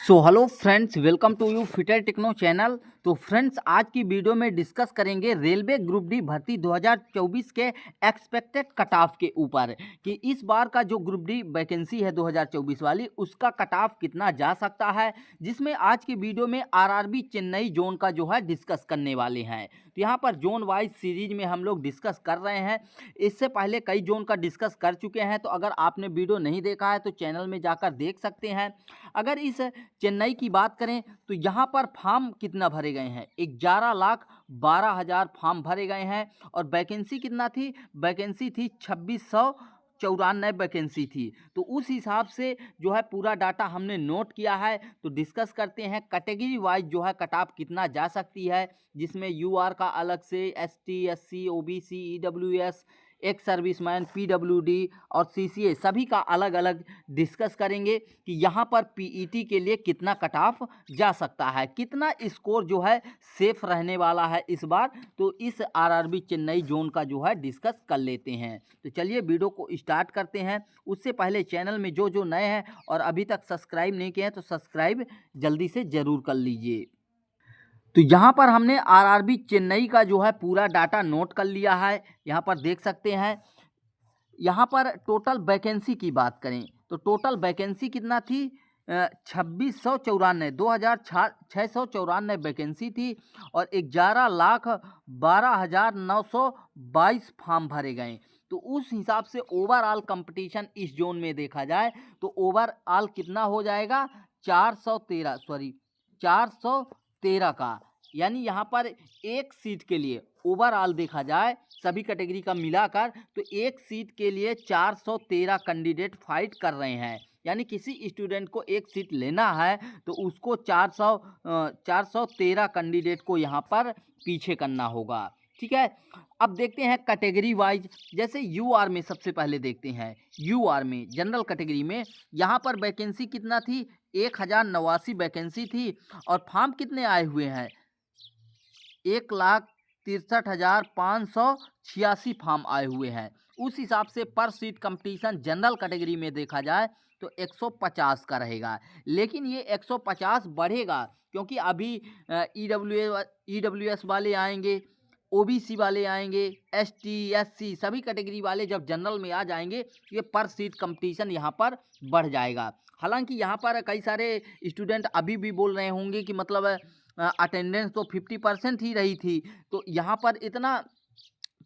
So hello friends, welcome to you fitter techno channel. तो friends, आज की video में डिस्कस करेंगे रेलवे ग्रुप डी भर्ती 2024 के एक्सपेक्टेड कट ऑफ के ऊपर कि इस बार का जो ग्रुप डी वैकेंसी है 2024 वाली, उसका कट ऑफ कितना जा सकता है, जिसमें आज की वीडियो में आरआरबी चेन्नई जोन का जो है डिस्कस करने वाले हैं। तो यहाँ पर जोन वाइज सीरीज में हम लोग डिस्कस कर रहे हैं। इससे पहले कई जोन का डिस्कस कर चुके हैं, तो अगर आपने वीडियो नहीं देखा है तो चैनल में जाकर देख सकते हैं। अगर इस चेन्नई की बात करें तो यहाँ पर फॉर्म कितना भरे गए हैं, 11,12,000 फॉर्म भरे गए हैं। और वैकेंसी कितना थी, वैकेंसी थी 2694 वैकेंसी थी। तो उस हिसाब से जो है पूरा डाटा हमने नोट किया है। तो डिस्कस करते हैं कैटेगरी वाइज जो है कट ऑफ कितना जा सकती है, जिसमें यूआर का अलग से, ST, SC, OBC, EWS, ex serviceman, PWD और सीसीए सभी का अलग अलग डिस्कस करेंगे कि यहाँ पर पीईटी के लिए कितना कट ऑफ जा सकता है, कितना स्कोर जो है सेफ रहने वाला है इस बार। तो इस आरआरबी चेन्नई जोन का जो है डिस्कस कर लेते हैं। तो चलिए वीडियो को स्टार्ट करते हैं। उससे पहले चैनल में जो जो नए हैं और अभी तक सब्सक्राइब नहीं किए हैं तो सब्सक्राइब जल्दी से ज़रूर कर लीजिए। तो यहाँ पर हमने आरआरबी चेन्नई का जो है पूरा डाटा नोट कर लिया है। यहाँ पर देख सकते हैं। यहाँ पर टोटल वैकेंसी की बात करें तो टोटल वैकेंसी कितना थी, 2694, 2694 वैकेंसी थी। और 11,12,922 फॉर्म भरे गए। तो उस हिसाब से ओवरऑल कंपटीशन इस जोन में देखा जाए तो ओवरऑल कितना हो जाएगा, 413 का। यानी यहाँ पर एक सीट के लिए ओवरऑल देखा जाए सभी कैटेगरी का मिलाकर तो एक सीट के लिए 413 कैंडिडेट फाइट कर रहे हैं। यानी किसी स्टूडेंट को एक सीट लेना है तो उसको 413 कैंडिडेट को यहाँ पर पीछे करना होगा। ठीक है, अब देखते हैं कैटेगरी वाइज। जैसे यूआर में सबसे पहले देखते हैं। यूआर में जनरल कैटेगरी में यहाँ पर वैकेंसी कितना थी, 1089 वैकेंसी थी। और फॉर्म कितने आए हुए हैं, 1,63,586 फॉर्म आए हुए हैं। उस हिसाब से पर सीट कंपटीशन जनरल कैटेगरी में देखा जाए तो 150 का रहेगा। लेकिन ये 150 बढ़ेगा क्योंकि अभी ईडब्ल्यूएस वाले आएंगे, ओबीसी वाले आएंगे, एसटी, एससी सभी कैटेगरी वाले जब जनरल में आ जाएंगे ये पर सीट कंपटीशन यहाँ पर बढ़ जाएगा। हालांकि यहाँ पर कई सारे स्टूडेंट अभी भी बोल रहे होंगे कि मतलब अटेंडेंस तो 50% ही रही थी, तो यहाँ पर इतना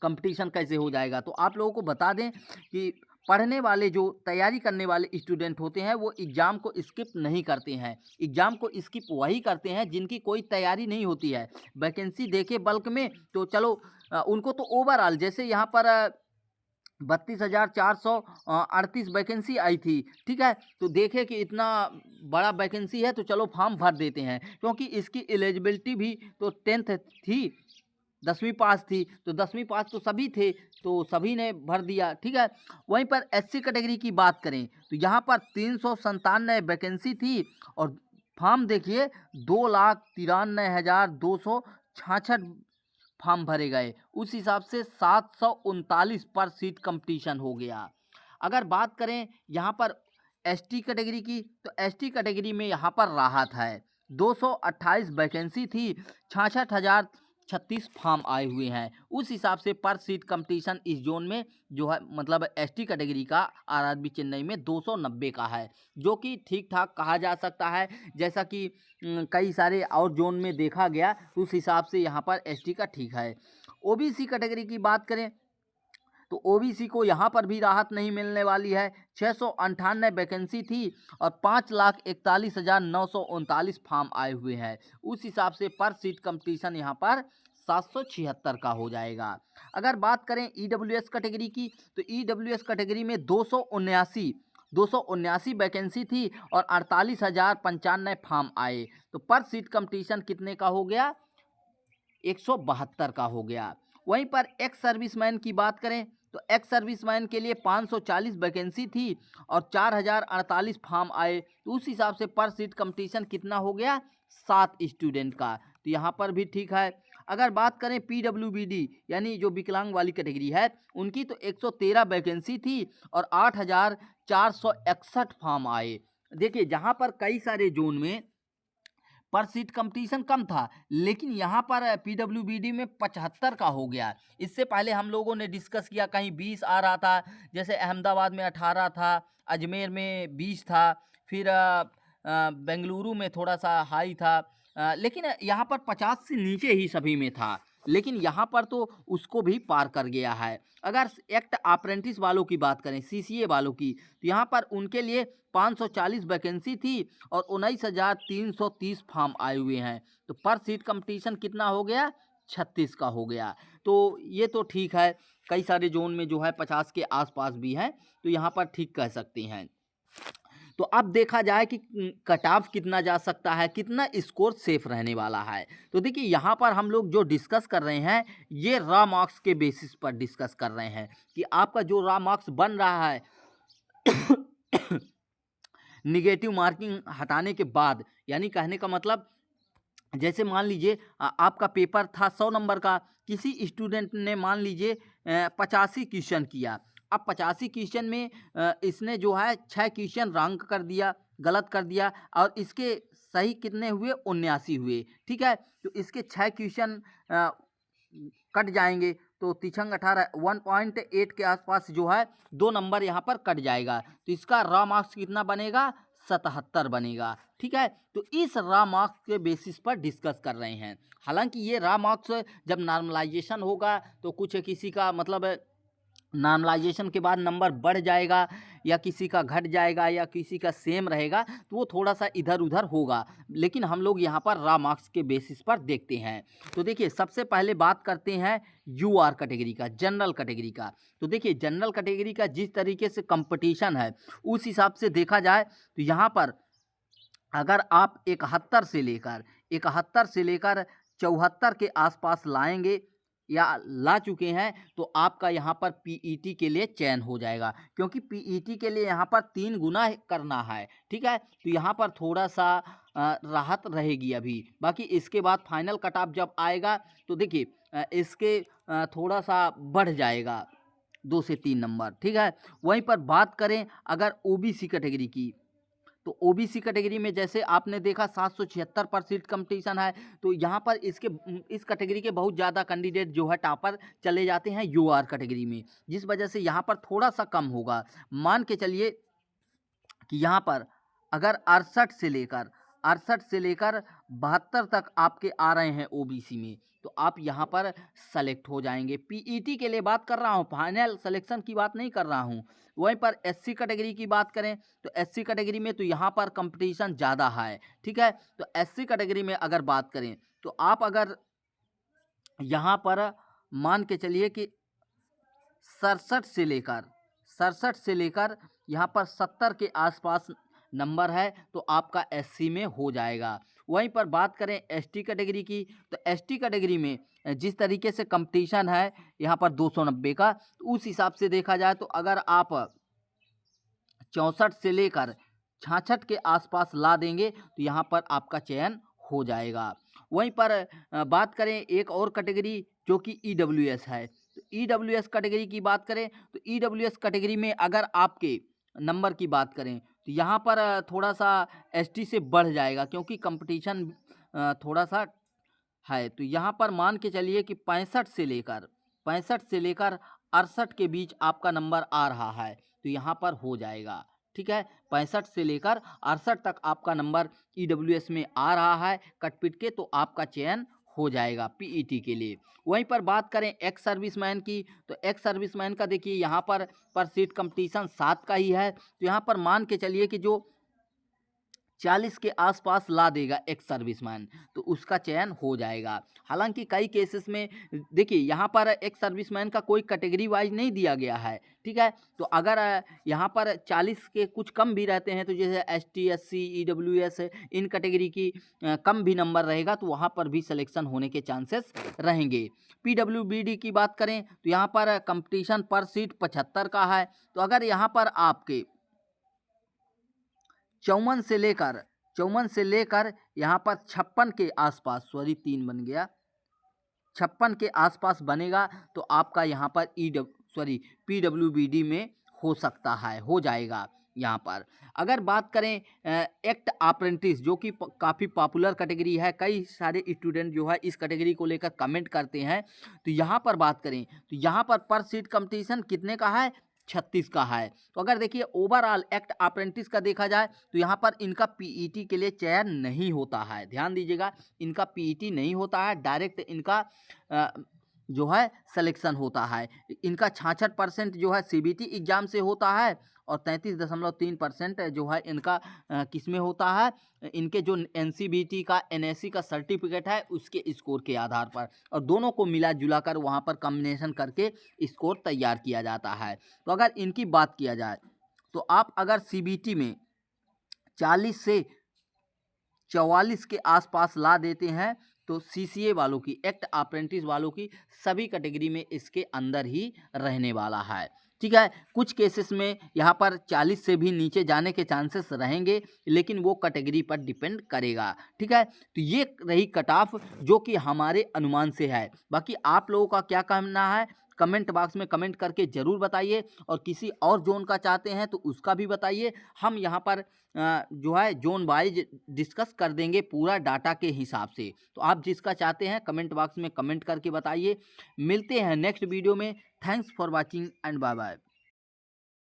कंपटीशन कैसे हो जाएगा। तो आप लोगों को बता दें कि पढ़ने वाले, जो तैयारी करने वाले स्टूडेंट होते हैं वो एग्ज़ाम को स्किप नहीं करते हैं। एग्ज़ाम को स्किप वही करते हैं जिनकी कोई तैयारी नहीं होती है। वैकेंसी देखे बल्क में तो चलो उनको तो ओवरऑल, जैसे यहाँ पर 32,438 वैकेंसी आई थी। ठीक है, तो देखे कि इतना बड़ा वैकेंसी है तो चलो फॉर्म भर देते हैं, क्योंकि इसकी एलिजिबिलिटी भी तो 10th थी, 10वीं पास थी। तो 10वीं पास तो सभी थे, तो सभी ने भर दिया। ठीक है, वहीं पर एससी कैटेगरी की बात करें तो यहाँ पर 397 वैकेंसी थी। और फॉर्म देखिए 2,93,266 फॉर्म भरे गए। उस हिसाब से 739 पर सीट कंपटीशन हो गया। अगर बात करें यहाँ पर एसटी कैटेगरी की तो एसटी कैटेगरी में यहाँ पर राहत है, 228 वैकेंसी थी, 66,036 फॉर्म आए हुए हैं। उस हिसाब से पर सीट कंपटीशन इस जोन में जो है मतलब एसटी कैटेगरी का आरआरबी चेन्नई में 290 का है, जो कि ठीक ठाक कहा जा सकता है। जैसा कि कई सारे और जोन में देखा गया, उस हिसाब से यहाँ पर एसटी का ठीक है। ओबीसी कैटेगरी की बात करें तो ओबीसी को यहाँ पर भी राहत नहीं मिलने वाली है। 698 वैकेंसी थी और 5,41,939 फॉर्म आए हुए हैं। उस हिसाब से पर सीट कंपटीशन यहाँ पर 776 का हो जाएगा। अगर बात करें ईडब्ल्यूएस कैटेगरी की तो ईडब्ल्यूएस कैटेगरी में 279 वैकेंसी थी और 48,095 फॉर्म आए। तो पर सीट कंपटीशन कितने का हो गया, 172 का हो गया। वहीं पर एक्स सर्विसमैन की बात करें तो एक्स सर्विसमैन के लिए 540 वैकेंसी थी और 4,048 फॉर्म आए। तो उस हिसाब से पर सीट कंपटीशन कितना हो गया, 7 स्टूडेंट का। तो यहाँ पर भी ठीक है। अगर बात करें पीडब्ल्यूबीडी यानी जो विकलांग वाली कैटेगरी है, उनकी तो 113 वैकेंसी थी और 8,461 फॉर्म आए। देखिए जहाँ पर कई सारे जोन में पर सीट कंपटीशन कम था, लेकिन यहाँ पर पीडब्ल्यूबीडी में 75 का हो गया। इससे पहले हम लोगों ने डिस्कस किया कहीं 20 आ रहा था, जैसे अहमदाबाद में 18 था, अजमेर में 20 था, फिर बेंगलुरु में थोड़ा सा हाई था, लेकिन यहाँ पर 50 से नीचे ही सभी में था। लेकिन यहाँ पर तो उसको भी पार कर गया है। अगर एक्ट अप्रेंटिस वालों की बात करें, सीसीए वालों की, तो यहाँ पर उनके लिए 540 वैकेंसी थी और 19,330 फॉर्म आए हुए हैं। तो पर सीट कंपटीशन कितना हो गया? 36 का हो गया। तो ये तो ठीक है, कई सारे जोन में जो है 50 के आसपास भी हैं, तो यहाँ पर ठीक कह सकते हैं। तो अब देखा जाए कि कट ऑफ कितना जा सकता है, कितना स्कोर सेफ रहने वाला है। तो देखिए यहाँ पर हम लोग जो डिस्कस कर रहे हैं, ये रॉ मार्क्स के बेसिस पर डिस्कस कर रहे हैं कि आपका जो रॉ मार्क्स बन रहा है निगेटिव मार्किंग हटाने के बाद, यानी कहने का मतलब जैसे मान लीजिए आपका पेपर था 100 नंबर का, किसी स्टूडेंट ने मान लीजिए 85 क्वेश्चन किया। अब 85 क्वेश्चन में इसने जो है 6 क्वेश्चन रॉन्ग कर दिया, गलत कर दिया, और इसके सही कितने हुए? 79 हुए। ठीक है, तो इसके 6 क्वेश्चन कट जाएंगे, तो तिछंग 18 1.8 के आसपास जो है 2 नंबर यहाँ पर कट जाएगा। तो इसका रॉ मार्क्स कितना बनेगा? 77 बनेगा। ठीक है, तो इस रॉ मार्क्स के बेसिस पर डिस्कस कर रहे हैं। हालांकि ये रॉ मार्क्स जब नॉर्मलाइजेशन होगा तो कुछ किसी का मतलब नॉर्मलाइजेशन के बाद नंबर बढ़ जाएगा, या किसी का घट जाएगा, या किसी का सेम रहेगा, तो वो थोड़ा सा इधर उधर होगा। लेकिन हम लोग यहाँ पर रॉ मार्क्स के बेसिस पर देखते हैं। तो देखिए सबसे पहले बात करते हैं यूआर कैटेगरी का, जनरल कैटेगरी का। तो देखिए जनरल कैटेगरी का जिस तरीके से कंपटीशन है, उस हिसाब से देखा जाए तो यहाँ पर अगर आप 71 से लेकर 74 के आसपास लाएंगे या ला चुके हैं, तो आपका यहाँ पर पीईटी के लिए चयन हो जाएगा, क्योंकि पीईटी के लिए यहाँ पर 3 गुना करना है। ठीक है, तो यहाँ पर थोड़ा सा राहत रहेगी अभी। बाकी इसके बाद फाइनल कट ऑफ जब आएगा तो देखिए इसके थोड़ा सा बढ़ जाएगा 2 से 3 नंबर। ठीक है, वहीं पर बात करें अगर ओबीसी कैटेगरी की, तो ओबीसी कैटेगरी में जैसे आपने देखा 776 पर सीट कंपटीशन है, तो यहाँ पर इस कैटेगरी के बहुत ज़्यादा कैंडिडेट जो है टॉपर चले जाते हैं यूआर कैटेगरी में, जिस वजह से यहाँ पर थोड़ा सा कम होगा। मान के चलिए कि यहाँ पर अगर 68 से लेकर 72 तक आपके आ रहे हैं ओबीसी में, तो आप यहाँ पर सेलेक्ट हो जाएंगे। पीईटी के लिए बात कर रहा हूँ, फाइनल सिलेक्शन की बात नहीं कर रहा हूँ। वहीं पर एससी कैटेगरी की बात करें तो एससी कैटेगरी में तो यहाँ पर कंपटीशन ज़्यादा है। ठीक है, तो एससी कैटेगरी में अगर बात करें तो आप अगर यहाँ पर मान के चलिए कि 67 से लेकर यहाँ पर 70 के आसपास नंबर है, तो आपका एससी में हो जाएगा। वहीं पर बात करें एसटी कैटेगरी की, तो एसटी कैटेगरी में जिस तरीके से कंपटीशन है यहाँ पर 290 का, तो उस हिसाब से देखा जाए तो अगर आप 64 से लेकर 66 के आसपास ला देंगे, तो यहाँ पर आपका चयन हो जाएगा। वहीं पर बात करें एक और कैटेगरी जो कि ईडब्ल्यूएस है, तो ईडब्ल्यूएस कैटेगरी की बात करें तो ईडब्ल्यूएस कैटेगरी में अगर आपके नंबर की बात करें तो यहाँ पर थोड़ा सा एसटी से बढ़ जाएगा, क्योंकि कंपटीशन थोड़ा सा है। तो यहाँ पर मान के चलिए कि 65 से लेकर 68 के बीच आपका नंबर आ रहा है, तो यहाँ पर हो जाएगा। ठीक है, 65 से लेकर 68 तक आपका नंबर ईडब्ल्यूएस में आ रहा है कटपिट के, तो आपका चयन हो जाएगा पीईटी के लिए। वहीं पर बात करें एक्स सर्विसमैन की, तो एक्स सर्विसमैन का देखिए यहाँ पर सीट कंपटीशन 7 का ही है, तो यहाँ पर मान के चलिए कि जो 40 के आसपास ला देगा एक्स सर्विसमैन, तो उसका चयन हो जाएगा। हालांकि कई केसेस में देखिए यहाँ पर एक्स सर्विसमैन का कोई कैटेगरी वाइज नहीं दिया गया है। ठीक है, तो अगर यहाँ पर 40 के कुछ कम भी रहते हैं, तो जैसे एसटी एससी ईडब्ल्यूएस इन कैटेगरी की कम भी नंबर रहेगा, तो वहाँ पर भी सिलेक्शन होने के चांसेस रहेंगे। पीडब्ल्यूबीडी की बात करें तो यहाँ पर कंपटीशन पर सीट 75 का है, तो अगर यहाँ पर आपके 54 से लेकर यहाँ पर 56 के आसपास, सॉरी 3 बन गया, 56 के आसपास बनेगा, तो आपका यहाँ पर पीडब्ल्यूबीडी में हो सकता है, हो जाएगा। यहाँ पर। अगर बात करें एक्ट अप्रेंटिस, जो कि काफ़ी पॉपुलर कैटेगरी है, कई सारे स्टूडेंट जो है इस कैटेगरी को लेकर कमेंट करते हैं, तो यहाँ पर बात करें तो यहाँ पर सीट कंपटीशन कितने का है, 36 का है। तो अगर देखिए ओवरऑल एक्ट अप्रेंटिस का देखा जाए तो यहाँ पर इनका पीईटी के लिए चयन नहीं होता है, ध्यान दीजिएगा, इनका पीईटी नहीं होता है, डायरेक्ट इनका जो है सिलेक्शन होता है। इनका 66% जो है सीबीटी एग्जाम से होता है और 33.3% जो है इनका किस में होता है, इनके जो एनसीबीटी का एनएससी का सर्टिफिकेट है उसके स्कोर के आधार पर, और दोनों को मिला जुला कर वहाँ पर कॉम्बिनेशन करके स्कोर तैयार किया जाता है। तो अगर इनकी बात किया जाए तो आप अगर सीबीटी में 40 से 44 के आसपास ला देते हैं तो सीसीए वालों की, एक्ट अप्रेंटिस वालों की सभी कैटेगरी में इसके अंदर ही रहने वाला है। ठीक है, कुछ केसेस में यहाँ पर 40 से भी नीचे जाने के चांसेस रहेंगे, लेकिन वो कैटेगरी पर डिपेंड करेगा। ठीक है, तो ये रही कट ऑफ जो कि हमारे अनुमान से है। बाकी आप लोगों का क्या कहना है कमेंट बॉक्स में कमेंट करके ज़रूर बताइए, और किसी और जोन का चाहते हैं तो उसका भी बताइए। हम यहाँ पर जो है जोन वाइज डिस्कस कर देंगे पूरा डाटा के हिसाब से। तो आप जिसका चाहते हैं कमेंट बॉक्स में कमेंट करके बताइए। मिलते हैं नेक्स्ट वीडियो में। Thanks for watching and bye bye.